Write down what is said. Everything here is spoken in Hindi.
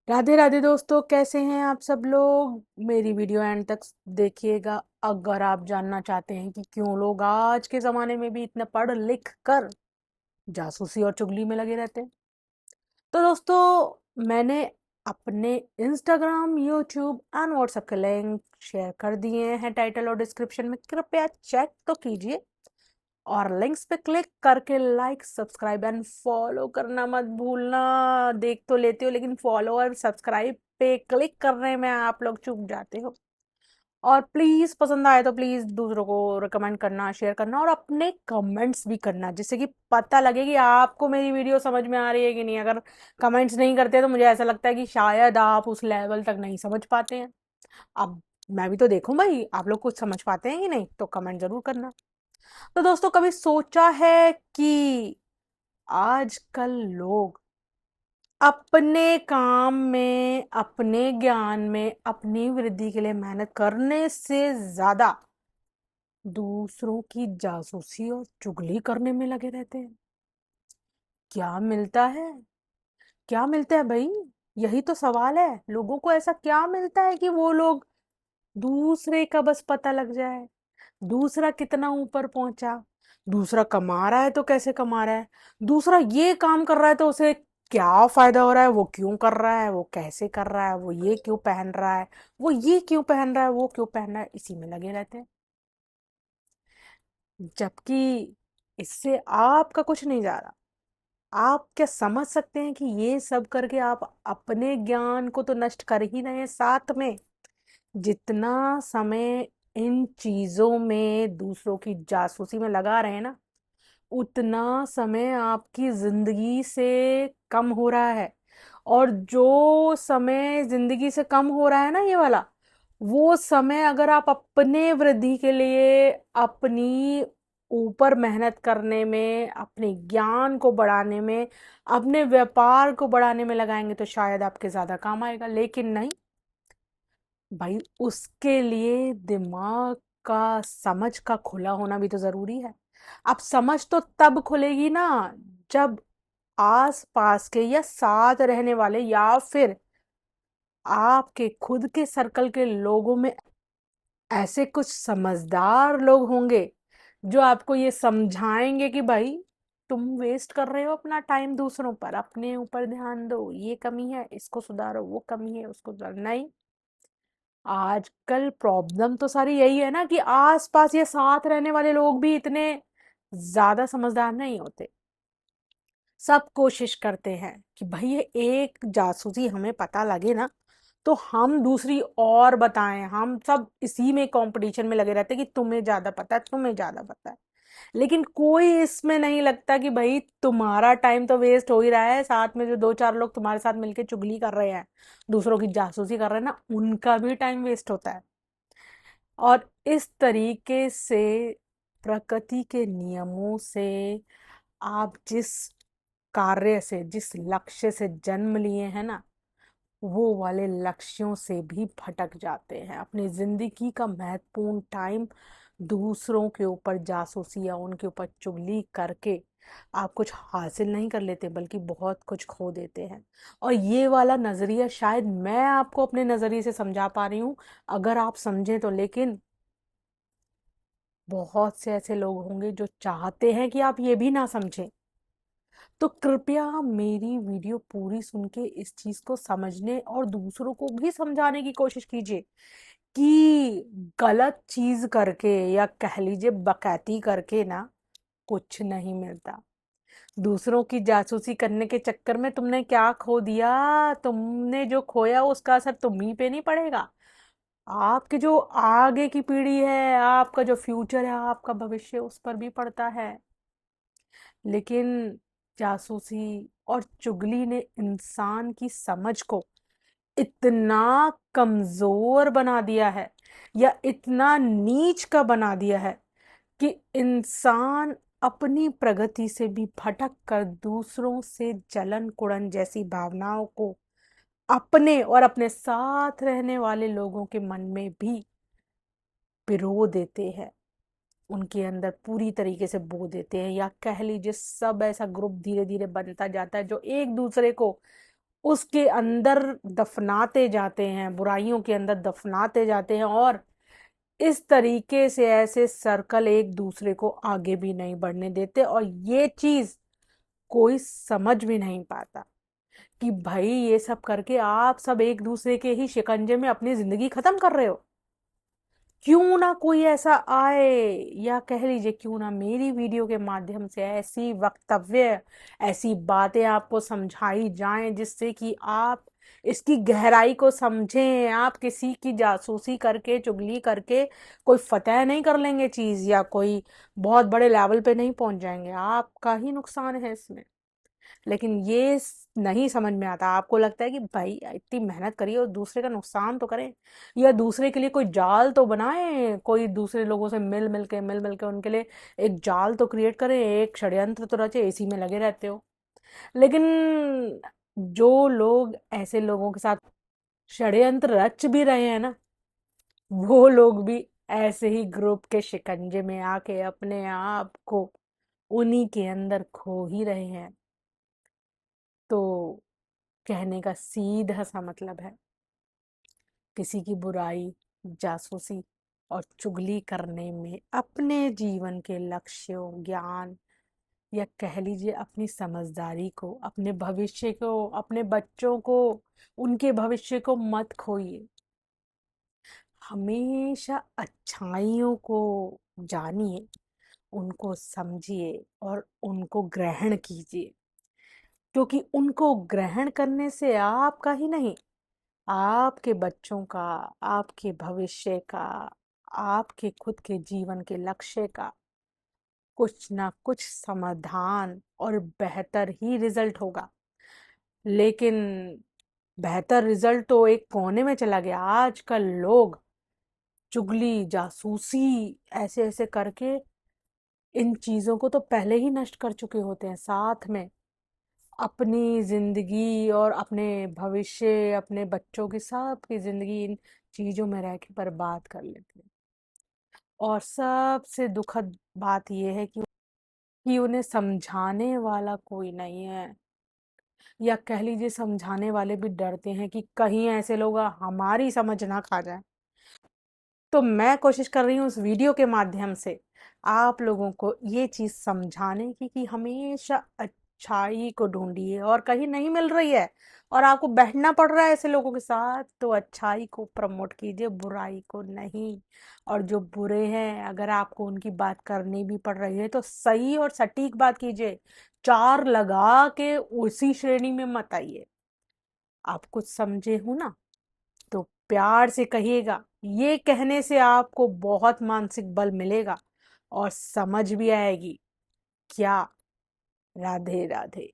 राधे राधे दोस्तों, कैसे हैं आप सब लोग। मेरी वीडियो एंड तक देखिएगा अगर आप जानना चाहते हैं कि क्यों लोग आज के ज़माने में भी इतना पढ़ लिख कर जासूसी और चुगली में लगे रहते हैं। तो दोस्तों, मैंने अपने इंस्टाग्राम, यूट्यूब एंड व्हाट्सएप के लिंक शेयर कर दिए हैं टाइटल और डिस्क्रिप्शन में, कृपया चेक तो कीजिए। और लिंक्स पे क्लिक करके लाइक, सब्सक्राइब एंड फॉलो करना मत भूलना। देख तो लेते हो लेकिन फॉलो और सब्सक्राइब पे क्लिक करने में आप लोग चूक जाते हो। और प्लीज पसंद आए तो प्लीज दूसरों को रिकमेंड करना, शेयर करना और अपने कमेंट्स भी करना, जिससे कि पता लगे कि आपको मेरी वीडियो समझ में आ रही है कि नहीं। अगर कमेंट्स नहीं करते तो मुझे ऐसा लगता है कि शायद आप उस लेवल तक नहीं समझ पाते हैं। अब मैं भी तो देखूं भाई, आप लोग कुछ समझ पाते हैं कि नहीं, तो कमेंट जरूर करना। तो दोस्तों, कभी सोचा है कि आजकल लोग अपने काम में, अपने ज्ञान में, अपनी वृद्धि के लिए मेहनत करने से ज्यादा दूसरों की जासूसी और चुगली करने में लगे रहते हैं। क्या मिलता है? क्या मिलता है भाई? यही तो सवाल है। लोगों को ऐसा क्या मिलता है कि वो लोग दूसरे का बस पता लग जाए, दूसरा कितना ऊपर पहुंचा, दूसरा कमा रहा है तो कैसे कमा रहा है, दूसरा ये काम कर रहा है तो उसे क्या फायदा हो रहा है, वो क्यों कर रहा है, वो कैसे कर रहा है, वो ये क्यों पहन रहा है, वो ये क्यों पहन रहा है, वो क्यों पहन रहा है, इसी में लगे रहते हैं। जबकि इससे आपका कुछ नहीं जा रहा। आप क्या समझ सकते हैं कि ये सब करके आप अपने ज्ञान को तो नष्ट कर ही रहे हैं, साथ में जितना समय इन चीजों में, दूसरों की जासूसी में लगा रहे हैं ना, उतना समय आपकी जिंदगी से कम हो रहा है। और जो समय जिंदगी से कम हो रहा है ना, ये वाला, वो समय अगर आप अपने वृद्धि के लिए, अपनी ऊपर मेहनत करने में, अपने ज्ञान को बढ़ाने में, अपने व्यापार को बढ़ाने में लगाएंगे तो शायद आपके ज्यादा काम आएगा। लेकिन नहीं भाई, उसके लिए दिमाग का, समझ का खुला होना भी तो जरूरी है। अब समझ तो तब खुलेगी ना, जब आस पास के या साथ रहने वाले या फिर आपके खुद के सर्कल के लोगों में ऐसे कुछ समझदार लोग होंगे जो आपको ये समझाएंगे कि भाई, तुम वेस्ट कर रहे हो अपना टाइम दूसरों पर, अपने ऊपर ध्यान दो, ये कमी है इसको सुधारो, वो कमी है उसको सुधारो। नहीं, आजकल प्रॉब्लम तो सारी यही है ना कि आसपास या साथ रहने वाले लोग भी इतने ज्यादा समझदार नहीं होते। सब कोशिश करते हैं कि भाई ये एक जासूसी हमें पता लगे ना तो हम दूसरी और बताएं। हम सब इसी में कंपटीशन में लगे रहते हैं कि तुम्हें ज्यादा पता है, तुम्हें ज्यादा पता है। लेकिन कोई इसमें नहीं लगता कि भाई तुम्हारा टाइम तो वेस्ट हो ही रहा है, साथ में जो दो चार लोग तुम्हारे साथ मिलके चुगली कर रहे हैं, दूसरों की जासूसी कर रहे हैं ना, उनका भी टाइम वेस्ट होता है। और इस तरीके से प्रकृति के नियमों से, आप जिस कार्य से, जिस लक्ष्य से जन्म लिए हैं ना, वो वाले लक्ष्यों से भी भटक जाते हैं। अपनी जिंदगी का महत्वपूर्ण टाइम दूसरों के ऊपर जासूसी या उनके ऊपर चुगली करके आप कुछ हासिल नहीं कर लेते, बल्कि बहुत कुछ खो देते हैं। और ये वाला नजरिया शायद मैं आपको अपने नजरिए से समझा पा रही हूँ, अगर आप समझें तो। लेकिन बहुत से ऐसे लोग होंगे जो चाहते हैं कि आप ये भी ना समझें। तो कृपया मेरी वीडियो पूरी सुन के इस चीज को समझने और दूसरों को भी समझाने की कोशिश कीजिए कि गलत चीज करके या कह लीजिए बकैती करके ना कुछ नहीं मिलता। दूसरों की जासूसी करने के चक्कर में तुमने क्या खो दिया? तुमने जो खोया उसका असर तुम ही पे नहीं पड़ेगा, आपके जो आगे की पीढ़ी है, आपका जो फ्यूचर है, आपका भविष्य, उस पर भी पड़ता है। लेकिन जासूसी और चुगली ने इंसान की समझ को इतना कमजोर बना दिया है, या इतना नीच का बना दिया है कि इंसान अपनी प्रगति से भी भटक कर दूसरों से जलन कुड़न जैसी भावनाओं को अपने और अपने साथ रहने वाले लोगों के मन में भी पिरो देते हैं, उनके अंदर पूरी तरीके से बो देते हैं। या कह लीजिए सब ऐसा ग्रुप धीरे धीरे बनता जाता है जो एक दूसरे को उसके अंदर दफनाते जाते हैं, बुराइयों के अंदर दफनाते जाते हैं, और इस तरीके से ऐसे सर्कल एक दूसरे को आगे भी नहीं बढ़ने देते। और ये चीज कोई समझ भी नहीं पाता कि भाई ये सब करके आप सब एक दूसरे के ही शिकंजे में अपनी जिंदगी खत्म कर रहे हो। क्यों ना कोई ऐसा आए, या कह लीजिए क्यों ना मेरी वीडियो के माध्यम से ऐसी वक्तव्य, ऐसी बातें आपको समझाई जाएं जिससे कि आप इसकी गहराई को समझें। आप किसी की जासूसी करके, चुगली करके कोई फतह नहीं कर लेंगे चीज, या कोई बहुत बड़े लेवल पे नहीं पहुंच जाएंगे, आपका ही नुकसान है इसमें। लेकिन ये नहीं समझ में आता। आपको लगता है कि भाई इतनी मेहनत करिए और दूसरे का नुकसान तो करें, या दूसरे के लिए कोई जाल तो बनाए, कोई दूसरे लोगों से मिल मिल के उनके लिए एक जाल तो क्रिएट करें, एक षड्यंत्र तो रचे। इसी में लगे रहते हो। लेकिन जो लोग ऐसे लोगों के साथ षड्यंत्र रच भी रहे हैं ना, वो लोग भी ऐसे ही ग्रुप के शिकंजे में आके अपने आप को उन्हीं के अंदर खो ही रहे हैं। तो कहने का सीधा सा मतलब है, किसी की बुराई, जासूसी और चुगली करने में अपने जीवन के लक्ष्यों, ज्ञान, या कह लीजिए अपनी समझदारी को, अपने भविष्य को, अपने बच्चों को, उनके भविष्य को मत खोइए। हमेशा अच्छाइयों को जानिए, उनको समझिए और उनको ग्रहण कीजिए, क्योंकि उनको ग्रहण करने से आपका ही नहीं, आपके बच्चों का, आपके भविष्य का, आपके खुद के जीवन के लक्ष्य का कुछ ना कुछ समाधान और बेहतर ही रिजल्ट होगा। लेकिन बेहतर रिजल्ट तो एक कोने में चला गया। आजकल लोग चुगली, जासूसी, ऐसे ऐसे करके इन चीजों को तो पहले ही नष्ट कर चुके होते हैं, साथ में अपनी जिंदगी और अपने भविष्य, अपने बच्चों की, सबकी जिंदगी इन चीजों में रह के बर्बाद कर लेते हैं। और सबसे दुखद बात यह है कि उन्हें समझाने वाला कोई नहीं है, या कह लीजिए समझाने वाले भी डरते हैं कि कहीं ऐसे लोग हमारी समझ ना खा जाए। तो मैं कोशिश कर रही हूँ उस वीडियो के माध्यम से आप लोगों को ये चीज समझाने की कि हमेशा अच्छाई को ढूंढिए, और कहीं नहीं मिल रही है और आपको बैठना पड़ रहा है ऐसे लोगों के साथ, तो अच्छाई को प्रमोट कीजिए, बुराई को नहीं। और जो बुरे हैं, अगर आपको उनकी बात करनी भी पड़ रही है तो सही और सटीक बात कीजिए, चार लगा के उसी श्रेणी में मत आइए। आप कुछ समझे हो ना, तो प्यार से कहिएगा। ये कहने से आपको बहुत मानसिक बल मिलेगा और समझ भी आएगी। क्या? राधे राधे।